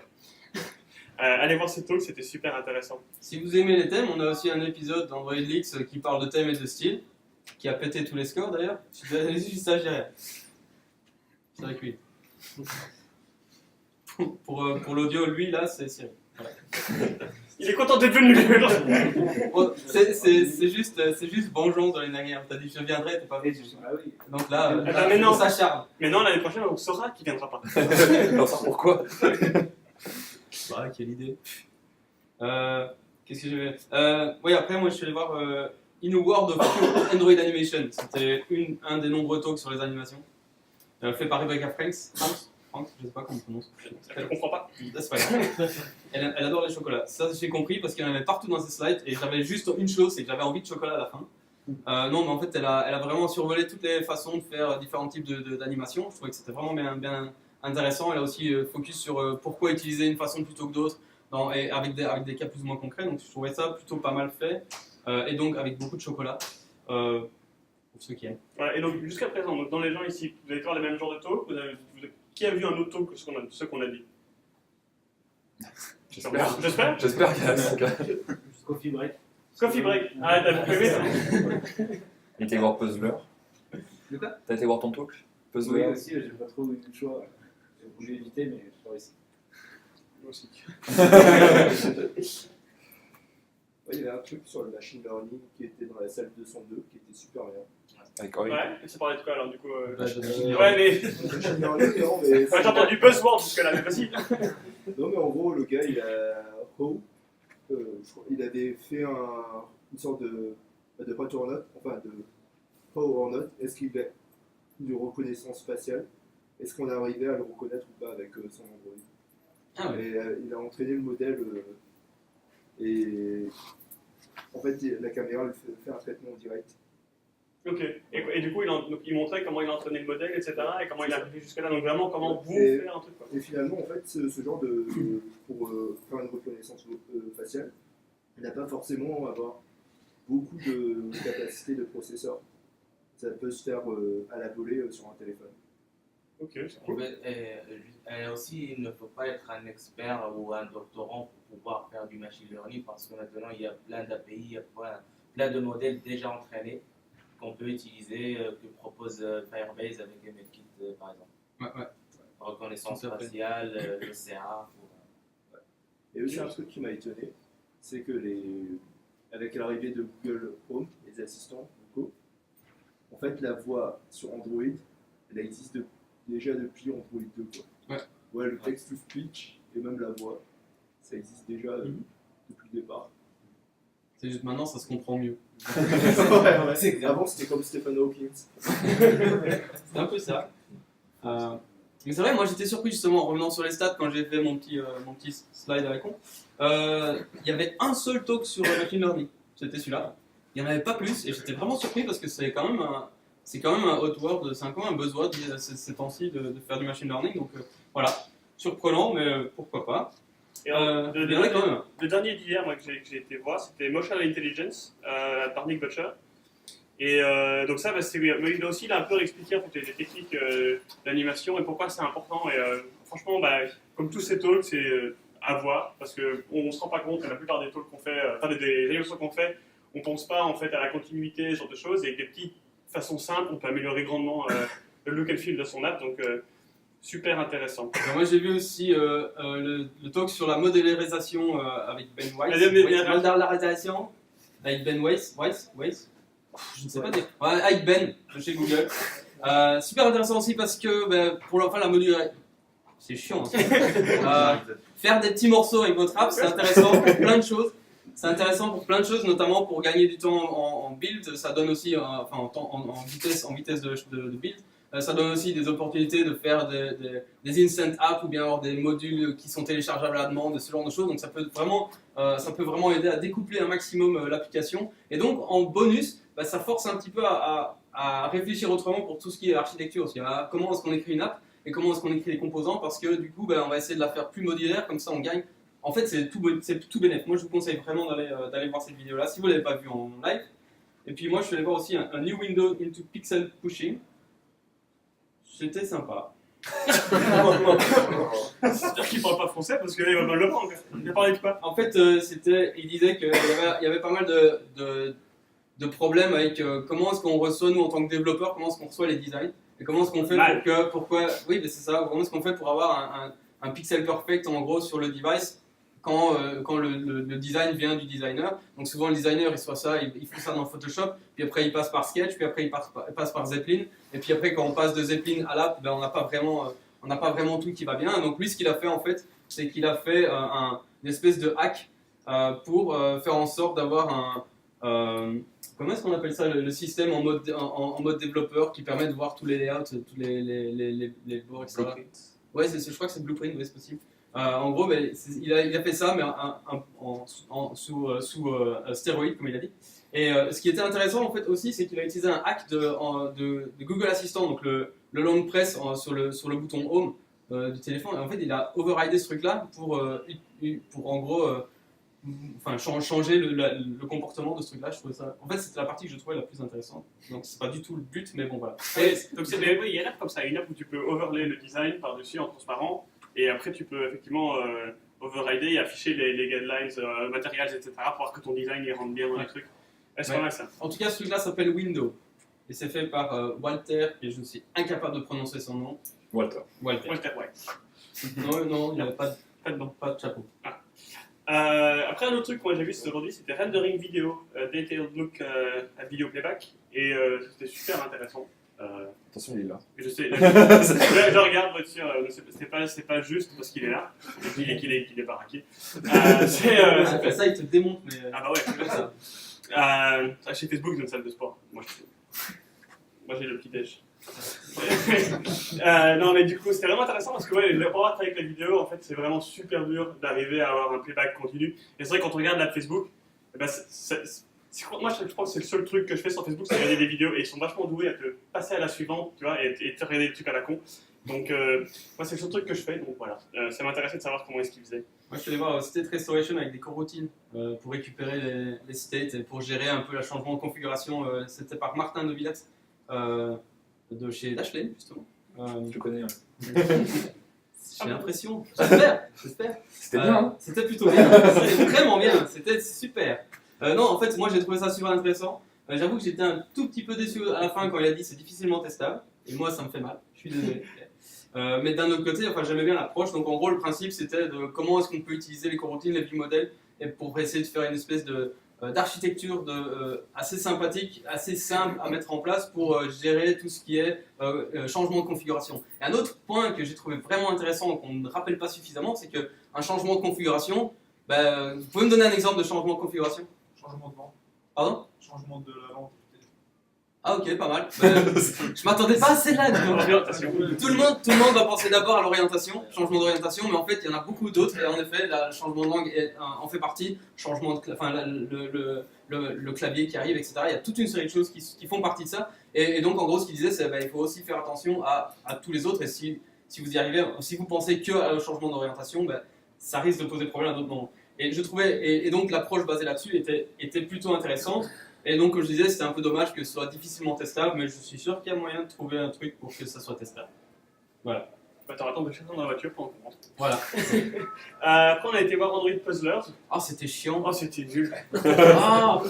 allez voir ces talks, c'était super intéressant. Si vous aimez les thèmes, on a aussi un épisode d'Android Leaks qui parle de thèmes et de style, qui a pété tous les scores d'ailleurs. Je suis stagiaire. C'est avec lui. Pour l'audio, lui là, c'est Cyril. Il est content d'être venu. Bon, c'est juste vengeance dans les naguères. T'as dit je viendrai, t'es pas venu. Ah oui. Donc là, Attends, mais non. on s'acharne. Mais non, l'année prochaine, on saura qu'il viendra pas. Alors, ça, pourquoi? Bah, quelle idée. Qu'est-ce que j'avais oui, après, moi je suis allé voir In a World of Pure Android Animation. C'était un des nombreux talks sur les animations. Fait par Rebecca Franks, je sais pas comment on prononce. Je comprends pas. C'est pas grave. Elle adore les chocolats. Ça, j'ai compris parce qu'il y en avait partout dans ses slides et j'avais juste une chose, c'est que j'avais envie de chocolat à la fin. Non, mais en fait, elle a vraiment survolé toutes les façons de faire différents types d'animations. Je trouvais que c'était vraiment bien intéressant. Elle a aussi focus sur pourquoi utiliser une façon plutôt que d'autres et avec des cas plus ou moins concrets. Donc, je trouvais ça plutôt pas mal fait et donc avec beaucoup de chocolat. Pour ceux qui aiment. Voilà, et donc, jusqu'à présent, donc, dans les gens ici, vous allez voir les mêmes genres de talks. Qui a vu un autre talk que ceux qu'on a dit? J'espère. J'espère. J'espère qu'il y a un cas. Coffee break. Coffee break. Ah, t'as beaucoup aimé ça? Il était voir Puzzler. De quoi? T'as été voir ton talk? Oui, Puzzler. aussi, j'ai pas trop eu le choix. J'ai voulu éviter, mais j'ai pas réussi. Moi aussi. Ouais, il y avait un truc sur le machine learning qui était dans la salle 202 qui était super bien. Avec Ori. Ouais, et ça parlait de quoi alors du coup Ouais, Ouais, mais. Machine learning, non, mais. Ouais, j'ai entendu buzzword jusque-là, mais vas-y. Non, mais en gros, le gars, il a. Il avait fait une sorte de peinture en note, enfin de How en note. Est-ce qu'il a une reconnaissance faciale? Est-ce qu'on est arrivé à le reconnaître ou pas avec son Android? Ah ouais. Et il a entraîné le modèle et en fait la caméra lui fait un traitement en direct. Ok. Et du coup, donc, il montrait comment il a entraîné le modèle, etc. Et comment il est arrivé jusque-là. Donc vraiment, comment vous Et- faire un truc. Quoi. Et finalement, en fait, ce genre pour faire une reconnaissance faciale, il n'a pas forcément à avoir beaucoup de capacité de processeur. Ça peut se faire à la volée sur un téléphone. Ok, c'est cool. Et aussi, il ne faut pas être un expert ou un doctorant pour pouvoir faire du machine learning parce que maintenant, il y a plein d'API, il y a plein de modèles déjà entraînés qu'on peut utiliser, que propose Firebase avec MLKit par exemple. Ouais. Reconnaissance Tout à fait. faciale, le CA. Et aussi un truc qui m'a étonné, c'est que avec l'arrivée de Google Home, les assistants vocaux, en fait la voix sur Android, elle existe déjà depuis Android 2. Quoi. Ouais, le text to speech et même la voix, ça existe déjà depuis le départ. C'est juste maintenant, ça se comprend mieux. ouais. Avant c'était comme Stephen Hawking. C'est un peu ça. Mais c'est vrai, moi j'étais surpris justement en revenant sur les stats quand j'ai fait mon petit slide à la con. Il y avait un seul talk sur machine learning, c'était celui-là. Il n'y en avait pas plus et j'étais vraiment surpris parce que c'est quand même un hot word, c'est quand même un buzzword ces temps-ci de faire du machine learning. Donc voilà, surprenant, mais pourquoi pas. Et Il y en a quand même. le dernier d'hier moi, que j'ai été voir, c'était Emotional Intelligence par Nick Butcher. Et donc ça, il a aussi un peu expliqué en fait, les techniques d'animation et pourquoi c'est important. Et franchement, comme tous ces talks, c'est à voir parce qu'on ne se rend pas compte que la plupart des talks qu'on fait, des animations qu'on fait, on ne pense pas en fait à la continuité, ce genre de choses. Et avec des petites façons simples, on peut améliorer grandement le look and feel de son app. Donc super intéressant. Alors, moi j'ai vu aussi le talk sur la modélisation avec Ben Weiss. Modélisation avec Ben Weiss. Je ne sais pas dire. Ouais, avec Ben de chez Google. Super intéressant aussi parce que pour la modélisation. C'est chiant. Hein, faire des petits morceaux avec votre app, c'est intéressant pour plein de choses. C'est intéressant pour plein de choses, notamment pour gagner du temps en build. Ça donne aussi, en vitesse de build. Ça donne aussi des opportunités de faire des instant apps ou bien avoir des modules qui sont téléchargeables à la demande, ce genre de choses. Donc ça peut vraiment aider à découpler un maximum l'application. Et donc en bonus, ça force un petit peu à réfléchir autrement pour tout ce qui est architecture aussi. Comment est-ce qu'on écrit une app et comment est-ce qu'on écrit les composants, parce que du coup on va essayer de la faire plus modulaire, comme ça on gagne. En fait c'est tout bénéf. Moi je vous conseille vraiment d'aller voir cette vidéo là si vous ne l'avez pas vue en live. Et puis moi je suis allé voir aussi un New Window into Pixel Pushing. C'était sympa. J'espère qu'il parle pas français parce qu'il va mal le prendre. Il a parlé de quoi? En fait, il disait qu'il y avait pas mal de problèmes avec comment est-ce qu'on reçoit, nous en tant que développeurs, comment est-ce qu'on reçoit les designs et comment est-ce qu'on fait oui, mais c'est ça, comment est-ce qu'on fait pour avoir un pixel perfect en gros sur le device quand le design vient du designer. Donc souvent le designer il reçoit ça, il fait ça dans Photoshop, puis après il passe par Sketch, puis après il passe par Zeppelin, et puis après quand on passe de Zeppelin à l'app, ben, on n'a pas vraiment tout qui va bien. Donc lui ce qu'il a fait en fait, c'est qu'il a fait une espèce de hack pour faire en sorte d'avoir comment est-ce qu'on appelle ça, le système en mode développeur qui permet de voir tous les layouts, tous les bords, etc. Ouais, je crois que c'est Blueprint, ouais, c'est possible. En gros, ben, il a fait ça, mais sous stéroïde, comme il a dit. Et ce qui était intéressant, en fait, aussi, c'est qu'il a utilisé un hack de Google Assistant, donc le long press sur le bouton Home du téléphone. Et en fait, il a overridé ce truc-là pour en gros, changer le comportement de ce truc-là. Je trouvais ça. En fait, c'était la partie que je trouvais la plus intéressante. Donc, c'est pas du tout le but, mais bon, voilà. Donc oui, il y a une app comme ça, une app où tu peux overlay le design par-dessus en transparent, et après tu peux effectivement overrider et afficher les guidelines, materials, etc. pour voir que ton design il rentre bien dans les trucs. C'est pas mal ça. En tout cas, ce truc-là s'appelle Window. Et c'est fait par Walter, et je suis incapable de prononcer son nom. Walter. Walter, ouais. Non, il n'y avait pas de chapeau. Après, un autre truc que moi j'ai vu aujourd'hui, c'était rendering vidéo, detailed look at video playback, et c'était super intéressant. Attention, il est là. Je sais, je regarde, bien sûr, c'est pas juste parce qu'il est là, et qu'il est baraqué. Ça, il te démonte, mais. Ah bah ouais, c'est comme ça. Chez Facebook, j'ai une salle de sport. Moi j'ai le petit déj. Non mais du coup c'était vraiment intéressant parce que ouais, le pouvoir avec la vidéo en fait c'est vraiment super dur d'arriver à avoir un playback continu. Et c'est vrai quand on regarde la Facebook, eh ben, moi je pense que c'est le seul truc que je fais sur Facebook, c'est regarder des vidéos et ils sont vachement doués à te passer à la suivante, tu vois, et te regarder des trucs à la con. Donc moi c'est le seul truc que je fais, donc voilà. Ça m'intéressait de savoir comment est-ce qu'ils faisaient. Moi je suis allé voir State Restoration avec des coroutines pour récupérer les states et pour gérer un peu le changement de configuration. C'était par Martin de Villette. De chez Dashlane, justement. Je connais. J'ai l'impression. J'espère. C'était bien, hein. C'était plutôt bien. C'était vraiment bien. C'était super. Non, en fait, moi j'ai trouvé ça super intéressant. J'avoue que j'étais un tout petit peu déçu à la fin quand il a dit c'est difficilement testable. Et moi, ça me fait mal. Je suis désolé. Mais d'un autre côté, j'aimais bien l'approche. Donc en gros, le principe c'était de comment est-ce qu'on peut utiliser les coroutines, les views modèles, et pour essayer de faire une espèce d'architecture assez sympathique, assez simple à mettre en place pour gérer tout ce qui est changement de configuration. Et un autre point que j'ai trouvé vraiment intéressant, qu'on ne rappelle pas suffisamment, c'est qu'un changement de configuration, vous pouvez me donner un exemple de changement de configuration? Changement de vente. Pardon? Changement de la vente. Ah ok, pas mal. Je m'attendais pas à celle-là. Tout le monde va penser d'abord à l'orientation, changement d'orientation, mais en fait il y en a beaucoup d'autres et en effet le changement de langue en fait partie, changement de le clavier qui arrive, etc. Il y a toute une série de choses qui font partie de ça. Et donc en gros ce qu'il disait c'est il faut aussi faire attention à tous les autres et si vous y arrivez, si vous pensez que au changement d'orientation, ça risque de poser problème à d'autres moments. Et je trouvais, et donc l'approche basée là-dessus était plutôt intéressante. Et donc, comme je disais, c'était un peu dommage que ce soit difficilement testable, mais je suis sûr qu'il y a moyen de trouver un truc pour que ça soit testable. Voilà. T'auras attendre de chercher dans la voiture pendant qu'on rentre. Voilà. Après, on a été voir Android Puzzlers. Ah, c'était chiant. Oh, c'était nul. Ah.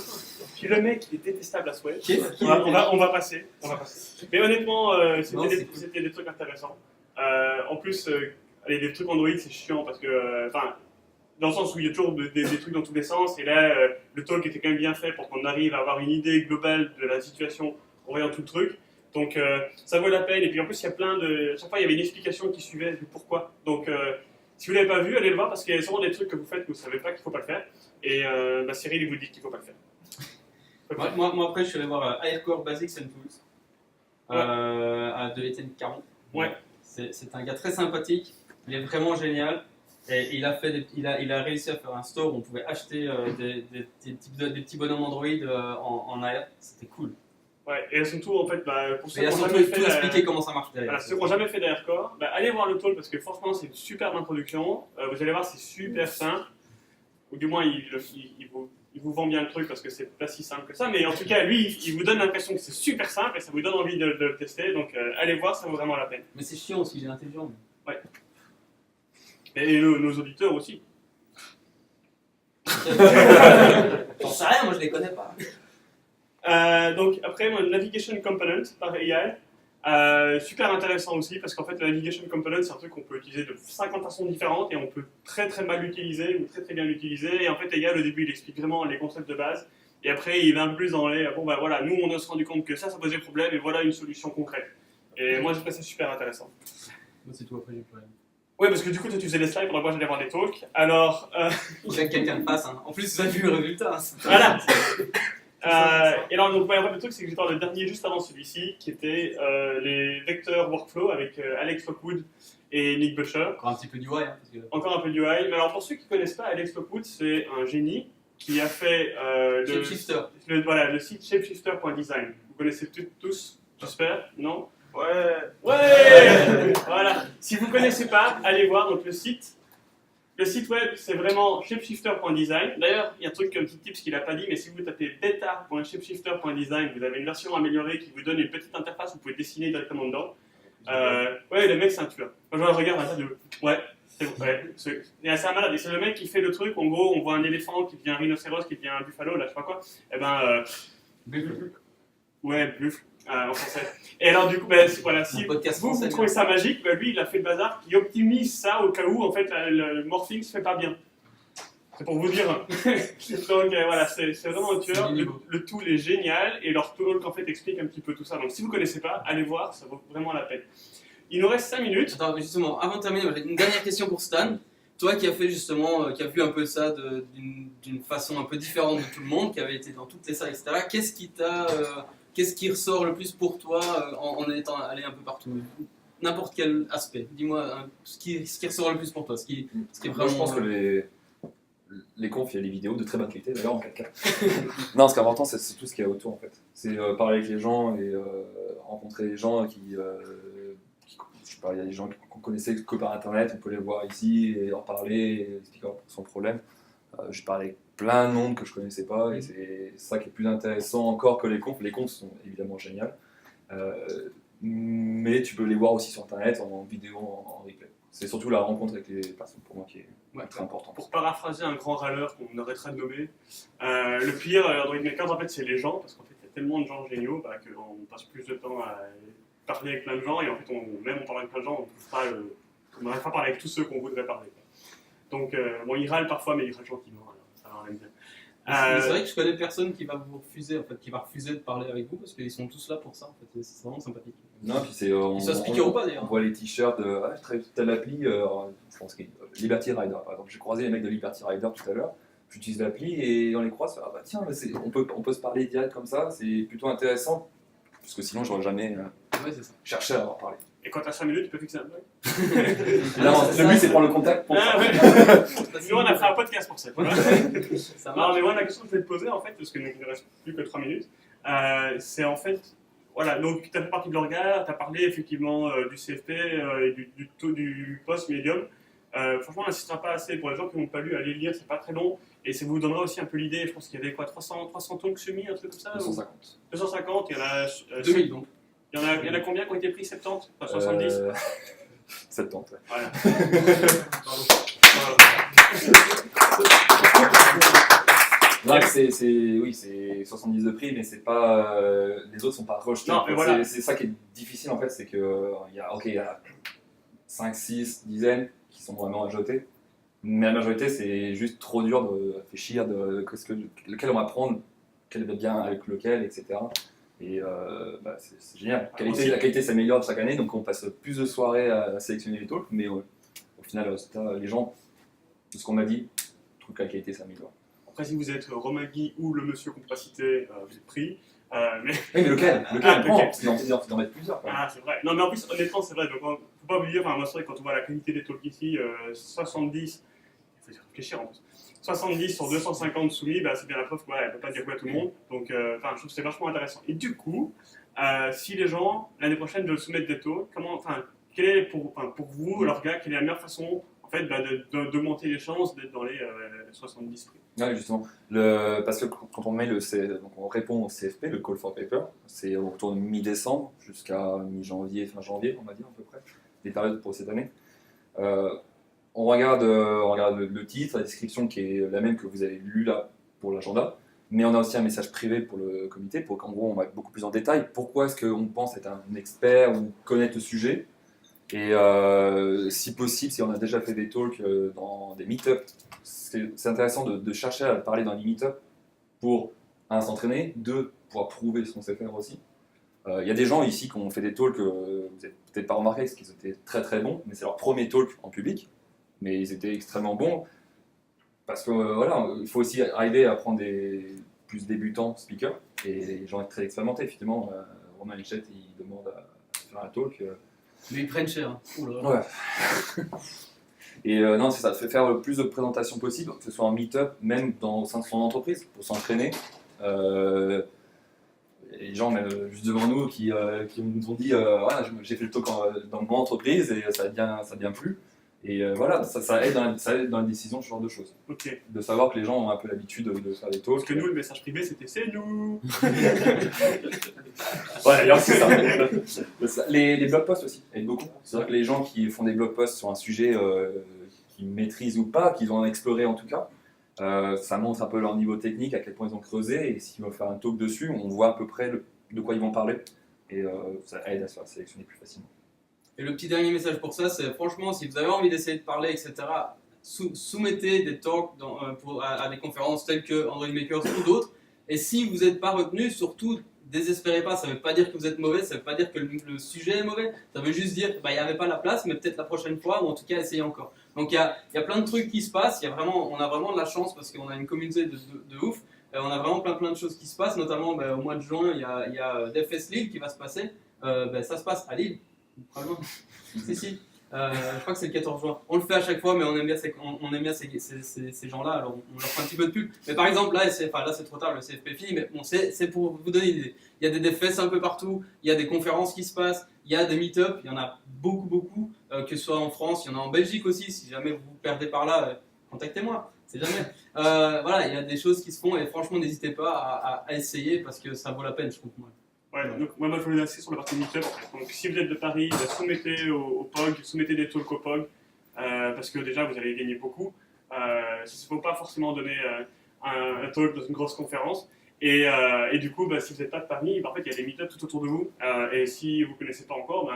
Puis le mec, il est détestable à souhait. Qu'est-ce On va passer. Mais honnêtement, c'était des trucs intéressants. En plus, les trucs Android, c'est chiant parce que, dans le sens où il y a toujours des trucs dans tous les sens, et là, le talk était quand même bien fait pour qu'on arrive à avoir une idée globale de la situation en voyant tout le truc. Donc, ça vaut la peine. Et puis en plus, il y a plein de. Chaque fois, il y avait une explication qui suivait du pourquoi. Donc, si vous ne l'avez pas vu, allez le voir parce qu'il y a souvent des trucs que vous faites que vous ne savez pas qu'il ne faut pas le faire. Et Cyril, il vous dit qu'il ne faut pas le faire. Moi, après, je suis allé voir Aircore Basics and Tools de Etienne Caron. Ouais. C'est un gars très sympathique. Il est vraiment génial. Et il a réussi à faire un store où on pouvait acheter des petits bonhommes Android en AR. C'était cool. Ouais, et surtout, en fait, pour ceux qui n'ont jamais fait expliquer comment ça marche derrière. Voilà, ceux qui n'ont jamais fait d'Aircore, allez voir le talk parce que franchement, c'est une superbe introduction. Vous allez voir, c'est super simple. Ou du moins, il vous il vous vend bien le truc parce que c'est pas si simple que ça, mais en tout cas, lui, il vous donne l'impression que c'est super simple et ça vous donne envie de le tester, donc allez voir, ça vaut vraiment la peine. Mais c'est chiant aussi, il est intelligent. Et nos auditeurs aussi. J'en sais rien, moi je les connais pas. Donc après, moi, Navigation Component par AI, super intéressant aussi parce qu'en fait, le Navigation Component, c'est un truc qu'on peut utiliser de 50 façons différentes et on peut très très mal l'utiliser ou très très bien l'utiliser. Et en fait, AI, au début, il explique vraiment les concepts de base. Et après, il va un peu plus dans les bon, bah voilà, nous, on a se rendu compte que ça posait problème et voilà une solution concrète. Et moi, j'ai trouvé ça super intéressant. Moi c'est tout, après j'ai plus rien. Ouais, parce que du coup, toi, tu faisais les slides pendant que moi, j'allais voir des talks. Alors, Il faut que quelqu'un le fasse. Hein. En plus, vous avez vu le résultat. Hein. voilà. Et alors, donc, le truc, c'est que j'étais dans le dernier juste avant celui-ci, qui était les vecteurs workflow avec Alex Lockwood et Nick Butcher. Encore un petit peu d'UI. Hein, parce que... Encore un peu d'UI. Mais alors, pour ceux qui ne connaissent pas, Alex Lockwood, c'est un génie qui a fait Shapeshifter. le site shapeshifter.design. Vous connaissez tous, j'espère, non? Ouais. Ouais. Voilà. Si vous ne connaissez pas, allez voir donc le site. Le site web, c'est vraiment shapeshifter.design. D'ailleurs, il y a un truc, un petit tips qu'il n'a pas dit, mais si vous tapez beta.shapeshifter.design, vous avez une version améliorée qui vous donne une petite interface, vous pouvez dessiner directement dedans. Ouais, le mec, c'est un tueur. Moi, je regarde un tas de... Ouais, c'est assez malade. Et c'est le mec qui fait le truc, en gros, on voit un éléphant qui devient un rhinocéros, qui devient un buffalo, là, je sais pas quoi. Et ben... Ouais, buffle. En français. Et alors du coup, voilà, si vous trouvez ça magique, lui il a fait le bazar qui optimise ça au cas où en fait le morphing se fait pas bien. C'est pour vous dire. Donc voilà, c'est vraiment un tueur. Le tool est génial et leur talk en fait explique un petit peu tout ça. Donc si vous connaissez pas, allez voir, ça vaut vraiment la peine. Il nous reste 5 minutes. Attends, justement, avant de terminer, j'ai une dernière question pour Stan. Toi qui as fait justement, qui a vu un peu ça d'une façon un peu différente de tout le monde, qui avait été dans toutes les salles, etc. Qu'est-ce qui ressort le plus pour toi en étant allé un peu partout? N'importe quel aspect. Dis-moi ce qui ressort le plus pour toi. Ce qui est vraiment... Moi, je pense que les confs, il y a des vidéos de très bonne qualité, d'ailleurs en 4K. Non, ce qui est important, c'est tout ce qu'il y a autour en fait. C'est parler avec les gens et rencontrer les gens qui je sais pas, il y a des gens qu'on connaissait que par internet, on peut les voir ici et leur parler et expliquer son problème. Je parlais avec plein de monde que je connaissais pas et c'est ça qui est plus intéressant encore que les confs. Les confs sont évidemment géniaux, mais tu peux les voir aussi sur internet en vidéo, en replay. C'est surtout la rencontre avec les personnes pour moi qui est très importante. Pour paraphraser un grand râleur qu'on arrêtera de nommer, le pire Android Makers en fait c'est les gens, parce qu'en fait il y a tellement de gens géniaux qu'on passe plus de temps à parler avec plein de gens et en fait même en parlant avec plein de gens on n'arrive pas à parler avec tous ceux qu'on voudrait parler. Donc bon, il râle parfois mais il râle gentiment, alors ça va rien dire. C'est vrai que je connais personne qui va vous refuser, en fait, qui va refuser de parler avec vous parce qu'ils sont tous là pour ça. En fait, c'est vraiment sympathique. Non, puis c'est Ils savent speaker ou pas d'ailleurs. On voit les t-shirts de je travaille telle appli, je pense que Liberty Rider par exemple. J'ai croisé les mecs de Liberty Rider tout à l'heure. J'utilise l'appli et on les croise. Ah bah tiens, on peut se parler direct comme ça. C'est plutôt intéressant parce que sinon j'aurais jamais cherché à en parler. Et quand t'as 5 minutes, tu peux fixer un blog. Non, le but c'est de prendre le contact pour ça. Nous on a fait un podcast pour ça. Ça marche. Mais moi la question que je vais te poser en fait, parce qu'il ne reste plus que 3 minutes, c'est en fait, voilà, donc tu as fait partie de l'orga, tu as parlé effectivement du CFP et du post Medium. Franchement, on n'insistera pas assez pour les gens qui n'ont pas lu, allez lire, c'est pas très long. Et ça vous donnera aussi un peu l'idée, je pense qu'il y avait quoi, 300 talks soumis, un truc comme ça 250. 250, il y en a 2000 donc. Il y en a combien qui ont été pris? 70? Enfin 70? 70, ouais. Voilà. Non, c'est 70 de prix, mais c'est pas, les autres sont pas rejetés. Non, mais voilà. C'est ça qui est difficile en fait, c'est que il y a 5, 6 dizaines qui sont vraiment à jeter, mais la majorité c'est juste trop dur de réfléchir de lequel on va prendre, quel va bien avec lequel, etc. Et c'est génial. La qualité s'améliore chaque année, donc on passe plus de soirées à sélectionner les talks, mais au final, les gens, de ce qu'on a dit, trouvent que la qualité s'améliore. Après, si vous êtes Romain Guy ou le monsieur qu'on ne peut pas citer, vous êtes pris. Oui, mais lequel on prend? Parce d'en mettre plusieurs. Quand même. Ah, c'est vrai. Non, mais en plus, honnêtement, c'est vrai. Donc, faut pas oublier, moi, c'est vrai, quand on voit la qualité des talks ici, 70, il faut réfléchir en plus. 70 sur 250 soumis, c'est bien la preuve qu'elle ne peut pas dire quoi à tout le monde. Donc, je trouve que c'est vachement intéressant. Et du coup, si les gens, l'année prochaine, veulent soumettre des talks, quelle est pour vous, leur gars, quelle est la meilleure façon en fait, d'augmenter les chances d'être dans les 70 prix? Ouais, justement. Parce que quand on met donc on répond au CFP, le Call for Paper, c'est autour de mi-décembre jusqu'à mi-janvier, fin janvier, on va dire à peu près, des périodes pour cette année. On regarde le titre, la description qui est la même que vous avez lu là pour l'agenda, mais on a aussi un message privé pour le comité, pour qu'en gros on va beaucoup plus en détail. Pourquoi est-ce qu'on pense être un expert ou connaître le sujet? Et si possible, si on a déjà fait des talks dans des meet-up, c'est intéressant de chercher à parler dans les meet-up pour, un, s'entraîner, deux, pouvoir prouver ce qu'on sait faire aussi. Il y a des gens ici qui ont fait des talks, vous n'avez peut-être pas remarqué, parce qu'ils étaient très très bons, mais c'est leur premier talk en public, mais ils étaient extrêmement bons, parce que voilà, il faut aussi arriver à prendre des plus débutants speakers, et les gens très expérimentés, effectivement. Romain Lichette, il demande à faire un talk. Mais ils prennent cher. Hein. Oula. Ouais. Et non, c'est ça, faire le plus de présentations possible, que ce soit en meet-up, même au sein de son entreprise, pour s'entraîner. Les gens, même juste devant nous, qui nous ont dit voilà, j'ai fait le talk dans mon entreprise et ça a bien plu. Et voilà, ça aide dans la décision, ce genre de choses. Ok. De savoir que les gens ont un peu l'habitude de faire des talks. Parce que nous, le message privé, c'était c'est nous. Ouais, d'ailleurs, c'est ça. Les blog posts aussi aident beaucoup. C'est vrai que les gens qui font des blog posts sur un sujet qu'ils maîtrisent ou pas, qu'ils ont exploré en tout cas, ça montre un peu leur niveau technique, à quel point ils ont creusé, et s'ils vont faire un talk dessus, on voit à peu près de quoi ils vont parler, et ça aide à se faire sélectionner plus facilement. Et le petit dernier message pour ça, c'est franchement, si vous avez envie d'essayer de parler, etc., soumettez des talks à des conférences telles que Android Makers ou d'autres. Et si vous n'êtes pas retenu, surtout, désespérez pas. Ça ne veut pas dire que vous êtes mauvais, ça ne veut pas dire que le sujet est mauvais. Ça veut juste dire qu'il n'y avait pas la place, mais peut-être la prochaine fois, ou en tout cas, essayez encore. Donc il y a plein de trucs qui se passent. On a vraiment de la chance parce qu'on a une communauté de ouf. On a vraiment plein de choses qui se passent, notamment au mois de juin, il y a DevFest Lille qui va se passer. Ça se passe à Lille. Si. Je crois que c'est le 14 juin. On le fait à chaque fois, mais on aime bien ces gens-là, alors on leur fait un petit peu de pub. Mais par exemple, là c'est trop tard, le CFPFI, mais bon, c'est pour vous donner une idée. Il y a des DevFest un peu partout, il y a des conférences qui se passent, il y a des meet-up, il y en a beaucoup, que ce soit en France, il y en a en Belgique aussi. Si jamais vous vous perdez par là, contactez-moi, c'est jamais. Voilà, il y a des choses qui se font et franchement, n'hésitez pas à essayer parce que ça vaut la peine, je trouve. Ouais, donc moi je voulais insister sur la partie meet-up. Donc si vous êtes de Paris, soumettez au POG, soumettez des talks au POG, parce que déjà vous allez gagner beaucoup. Il ne faut pas forcément donner un talk dans une grosse conférence. Et du coup, si vous n'êtes pas de Paris, en fait il y a des meet-up tout autour de vous. Et si vous ne connaissez pas encore,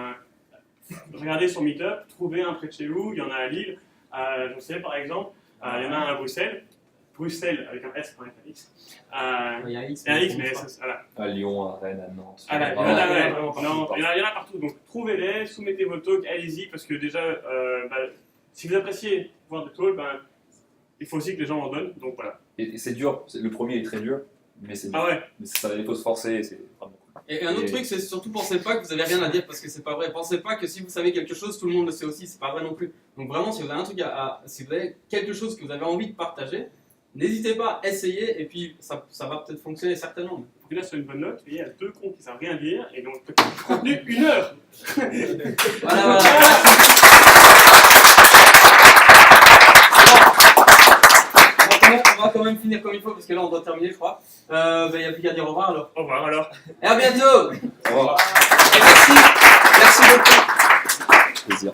regardez sur meet-up, trouvez un près de chez vous. Il y en a à Lille, je sais par exemple, il y en a un à Bruxelles. Bruxelles avec un S, pas un X. Il y a X, mais voilà. À Lyon, à Rennes, à Nantes. Il y en a partout. Donc trouvez-les, soumettez vos talks, allez-y, parce que déjà, si vous appréciez voir des talks, il faut aussi que les gens en donnent. Donc voilà. Et c'est dur, le premier est très dur, mais c'est dur. Ah ouais. Mais ça, il faut se forcer, et c'est vraiment cool. Et un autre truc, c'est surtout pensez pas que vous avez rien à dire parce que c'est pas vrai. Pensez pas que si vous savez quelque chose, tout le monde le sait aussi, c'est pas vrai non plus. Donc vraiment, si vous avez un truc si vous avez quelque chose que vous avez envie de partager, n'hésitez pas, essayez, et puis ça va peut-être fonctionner certainement. Faut que là sur une bonne note, il y a deux cons qui savent rien dire, et donc peut-être contenu 1 heure. Voilà. On va quand même finir comme il faut, parce que là on doit terminer, je crois. Il n'y a plus qu'à dire au revoir alors. Au revoir alors. Et à bientôt. Au revoir. Et merci beaucoup. Plaisir.